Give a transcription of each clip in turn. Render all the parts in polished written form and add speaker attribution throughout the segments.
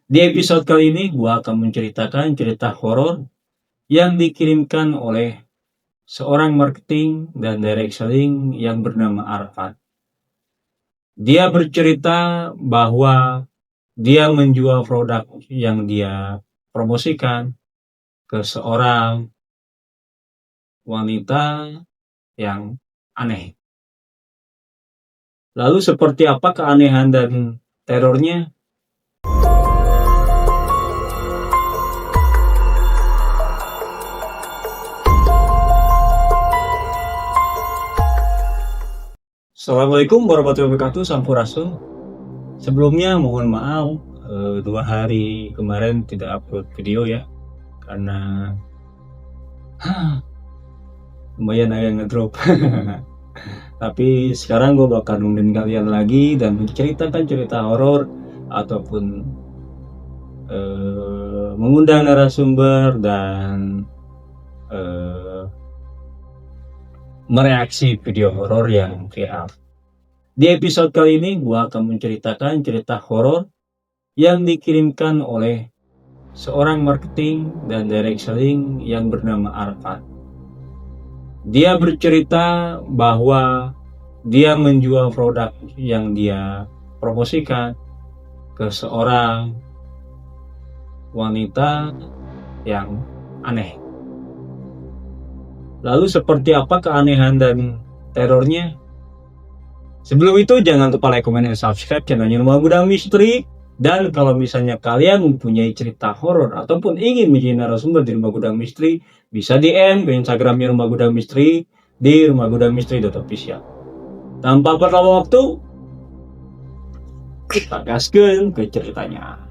Speaker 1: Di episode kali ini, gua akan menceritakan cerita horor yang dikirimkan oleh seorang marketing dan direct selling yang bernama Arfan. Dia bercerita bahwa dia menjual produk yang dia promosikan ke seorang wanita yang aneh. Lalu seperti apa keanehan dan terornya? Assalamualaikum warahmatullahi wabarakatuh, Sampurasun. Sebelumnya mohon maaf 2 hari kemarin tidak upload video ya, karena lumayan agak ngedrop. Tapi sekarang gue bakal nungguin kalian lagi dan menceritakan cerita horor ataupun mengundang narasumber dan mereaksi video horor yang viral. Di episode kali ini gue akan menceritakan cerita horor yang dikirimkan oleh seorang marketing dan direct selling yang bernama Arfan. Dia bercerita bahwa dia menjual produk yang dia promosikan ke seorang wanita yang aneh. Lalu seperti apa keanehan dan terornya? Sebelum itu jangan lupa like, comment, dan subscribe channelnya Rumah Gudang Misteri. Dan kalau misalnya kalian mempunyai cerita horor ataupun ingin menjadi narasumber di Rumah Gudang Misteri, bisa DM ke Instagramnya Rumah Gudang Misteri di rumahgudangmisteri.official. Tanpa berlama waktu, kita gaskeun ke ceritanya.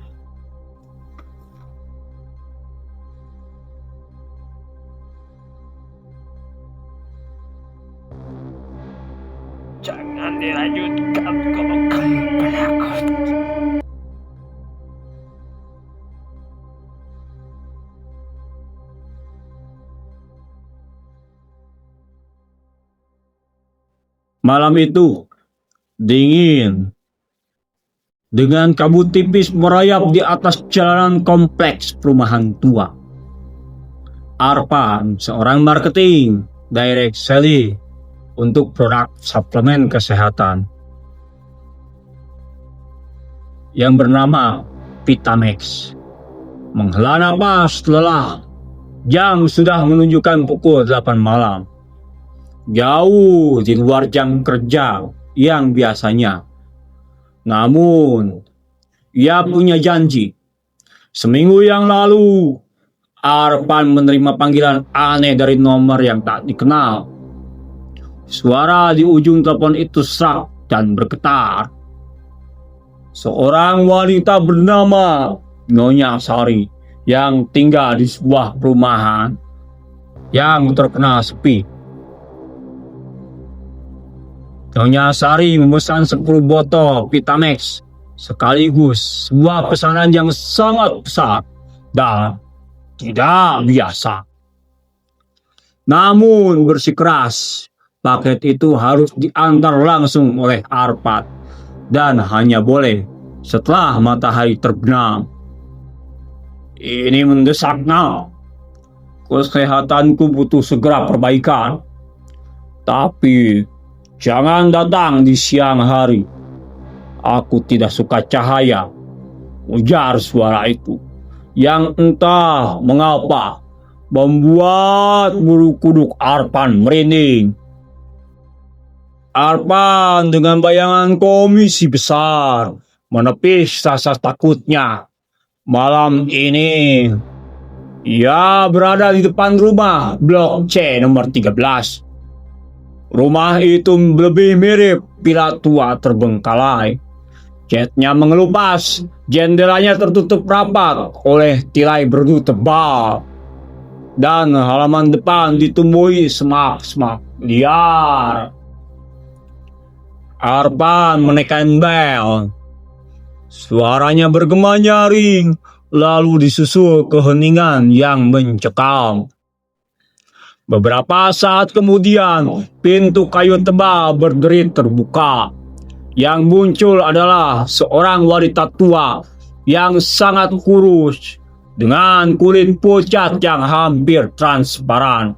Speaker 1: Jangan dilanjutkan kalau kamu penakut. Malam itu dingin, dengan kabut tipis merayap di atas jalanan kompleks perumahan tua. Arfan, seorang marketing direct selling untuk produk suplemen kesehatan yang bernama Vitamex, menghela napas lelah. Jam sudah menunjukkan pukul 8 malam, jauh di luar jam kerja yang biasanya. Namun, ia punya janji. Seminggu yang lalu, Arfan menerima panggilan aneh dari nomor yang tak dikenal. Suara di ujung telepon itu serak dan bergetar. Seorang wanita bernama Nyonya Sari yang tinggal di sebuah perumahan yang terkenal sepi. Nyonya Sari memesan 10 botol Vitamex sekaligus, sebuah pesanan yang sangat besar dan tidak biasa. Namun bersikeras, paket itu harus diantar langsung oleh Arfan dan hanya boleh setelah matahari terbenam. Ini mendesak, nah. Kesehatanku butuh segera perbaikan. Tapi jangan datang di siang hari. Aku tidak suka cahaya, ujar suara itu, yang entah mengapa membuat bulu kuduk Arfan merinding. Arfan dengan bayangan komisi besar menepis rasa takutnya. Malam ini ia berada di depan rumah blok C nomor 13. Rumah itu lebih mirip villa tua terbengkalai. Catnya mengelupas, jendelanya tertutup rapat oleh tirai berdu tebal, dan halaman depan ditumbuhi semak-semak liar. Arfan menekan bel. Suaranya bergema nyaring, lalu disusul keheningan yang mencekam. Beberapa saat kemudian, pintu kayu tebal berderit terbuka. Yang muncul adalah seorang wanita tua yang sangat kurus dengan kulit pucat yang hampir transparan.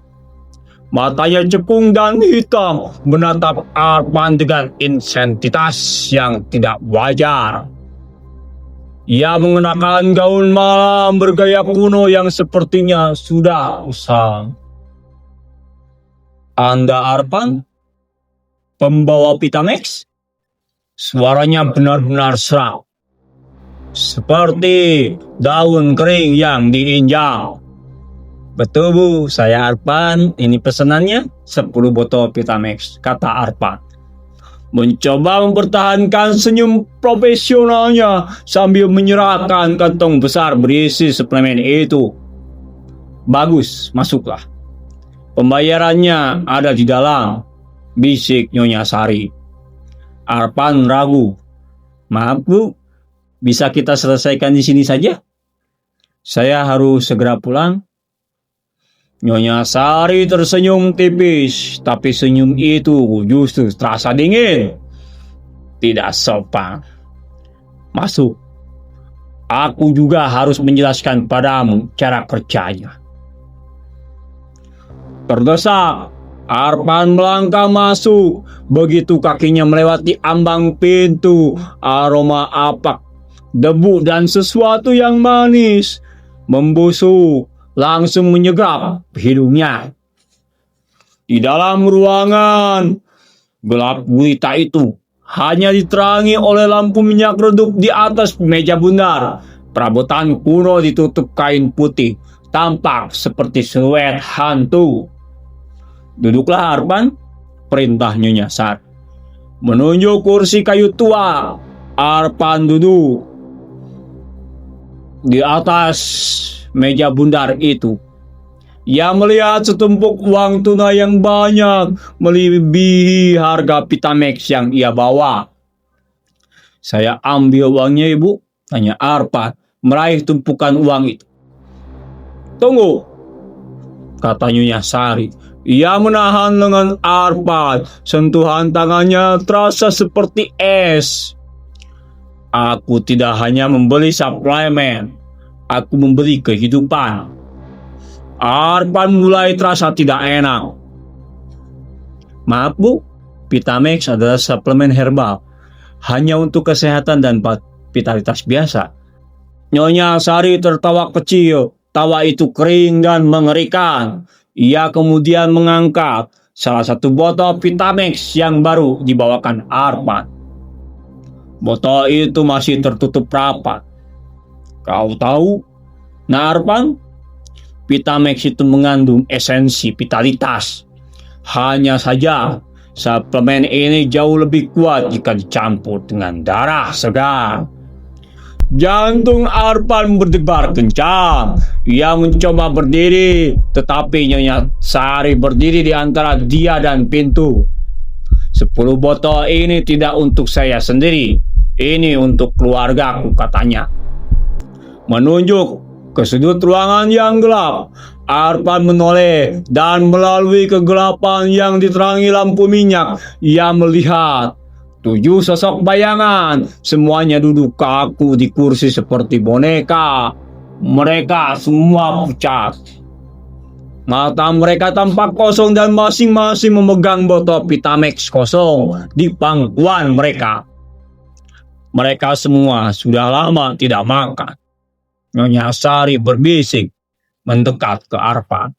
Speaker 1: Matanya cekung dan hitam menatap Arpan dengan intensitas yang tidak wajar. Ia mengenakan gaun malam bergaya kuno yang sepertinya sudah usang. Anda Arpan? Pembawa Pitamex? Suaranya benar-benar serak, seperti daun kering yang diinjak. Betul Bu, saya Arpan. Ini pesanannya 10 botol Pitamex, kata Arpan. Mencoba mempertahankan senyum profesionalnya sambil menyerahkan kantong besar berisi suplemen itu. Bagus, masuklah. Pembayarannya ada di dalam, bisik Nyonya Sari. Arpan ragu. Maaf Bu, bisa kita selesaikan di sini saja? Saya harus segera pulang. Nyonya Sari tersenyum tipis, tapi senyum itu justru terasa dingin. Tidak sopan. Masuk. Aku juga harus menjelaskan padamu cara kerjanya. Terdesak, Arpan melangkah masuk. Begitu kakinya melewati ambang pintu, aroma apak, debu dan sesuatu yang manis membusuk langsung menyergap hidungnya. Di dalam ruangan gelap gulita itu hanya diterangi oleh lampu minyak redup di atas meja bundar. Perabotan kuno ditutup kain putih, tampak seperti siluet hantu. Duduklah Arpan, perintah Nyonya Sari. Menunjuk kursi kayu tua, Arpan duduk di atas meja bundar itu. Ia melihat setumpuk uang tunai yang banyak, melebihi harga Pitamex yang ia bawa. Saya ambil uangnya Ibu, tanya Arpan, meraih tumpukan uang itu. Tunggu, kata Nyonya Sari. Ia menahan lengan Arpan, sentuhan tangannya terasa seperti es. Aku tidak hanya membeli suplemen, aku membeli kehidupan. Arpan mulai terasa tidak enak. Maaf Bu, Pitamex adalah suplemen herbal, hanya untuk kesehatan dan vitalitas biasa. Nyonya Sari tertawa kecil, tawa itu kering dan mengerikan. Ia kemudian mengangkat salah satu botol Pitamex yang baru dibawakan Arpan. Botol itu masih tertutup rapat. Kau tahu, nah Arpan, Pitamex itu mengandung esensi vitalitas. Hanya saja, suplemen ini jauh lebih kuat jika dicampur dengan darah segar. Jantung Arpan berdebar kencang. Ia mencoba berdiri, tetapi Nyonya Sari berdiri di antara dia dan pintu. 10 botol ini tidak untuk saya sendiri. Ini untuk keluargaku, katanya. Menunjuk ke sudut ruangan yang gelap, Arpan menoleh dan melalui kegelapan yang diterangi lampu minyak, ia melihat 7 sosok bayangan, semuanya duduk kaku di kursi seperti boneka. Mereka semua pucat. Mata mereka tampak kosong dan masing-masing memegang botol Pitamex kosong di pangkuan mereka. Mereka semua sudah lama tidak makan. Nyonya Sari berbisik mendekat ke Arpan.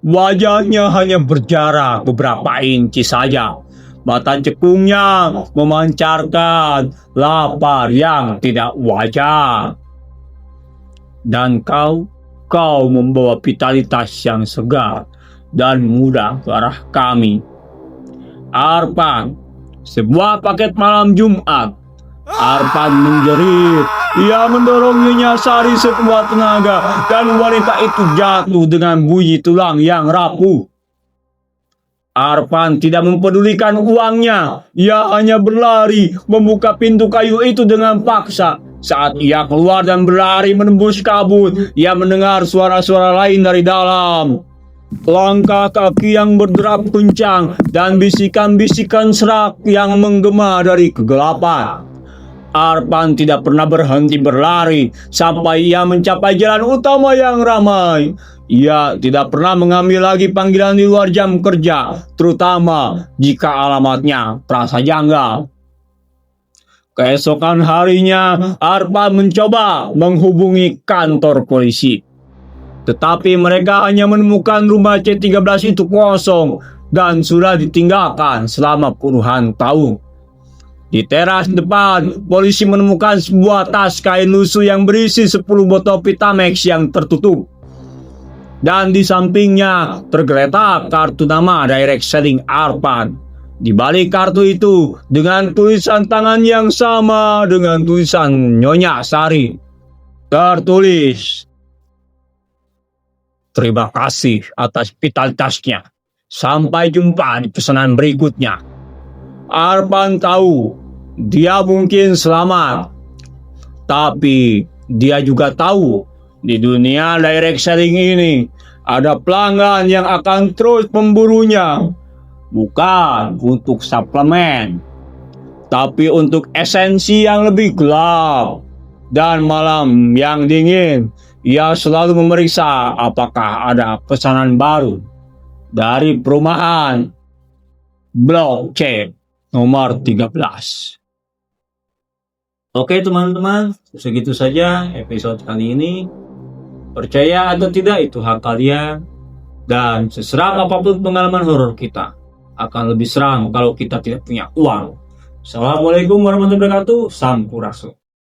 Speaker 1: Wajahnya hanya berjarak beberapa inci saja. Mata cekungnya memancarkan lapar yang tidak wajar. Dan kau membawa vitalitas yang segar dan mudah ke arah kami. Arpan, sebuah paket malam Jumat. Arpan menjerit. Ia mendorong Nyonya Sari sekuat tenaga dan wanita itu jatuh dengan bunyi tulang yang rapuh. Arpan tidak mempedulikan uangnya. Ia hanya berlari membuka pintu kayu itu dengan paksa. Saat ia keluar dan berlari menembus kabut, ia mendengar suara-suara lain dari dalam. Langkah kaki yang berderap kencang dan bisikan-bisikan serak yang menggema dari kegelapan.
Speaker 2: Arpan tidak pernah berhenti berlari sampai ia mencapai jalan utama yang ramai. Ia tidak pernah mengambil lagi panggilan di luar jam kerja, terutama jika alamatnya terasa janggal. Keesokan harinya, Arpan mencoba menghubungi kantor polisi. Tetapi mereka hanya menemukan rumah C13 itu kosong dan sudah ditinggalkan selama puluhan tahun. Di teras depan, polisi menemukan sebuah tas kain lusuh yang berisi 10 botol Vitamex yang tertutup. Dan di sampingnya tergeletak kartu nama direct selling Arpan. Di balik kartu itu dengan tulisan tangan yang sama dengan tulisan Nyonya Sari. Tertulis, "Terima kasih atas vitalitasnya. Sampai jumpa di pesanan berikutnya." Arpan tahu dia mungkin selamat, tapi dia juga tahu di dunia direct selling ini ada pelanggan yang akan terus memburunya, bukan untuk suplemen, tapi untuk esensi yang lebih gelap. Dan malam yang dingin, ia selalu memeriksa apakah ada pesanan baru dari perumahan Blok C nomor 13.
Speaker 1: Oke teman-teman, segitu saja episode kali ini. Percaya atau tidak itu hak kalian. Dan seseram apapun pengalaman horor kita, akan lebih seram kalau kita tidak punya uang. Assalamualaikum warahmatullahi wabarakatuh. Sampurasun.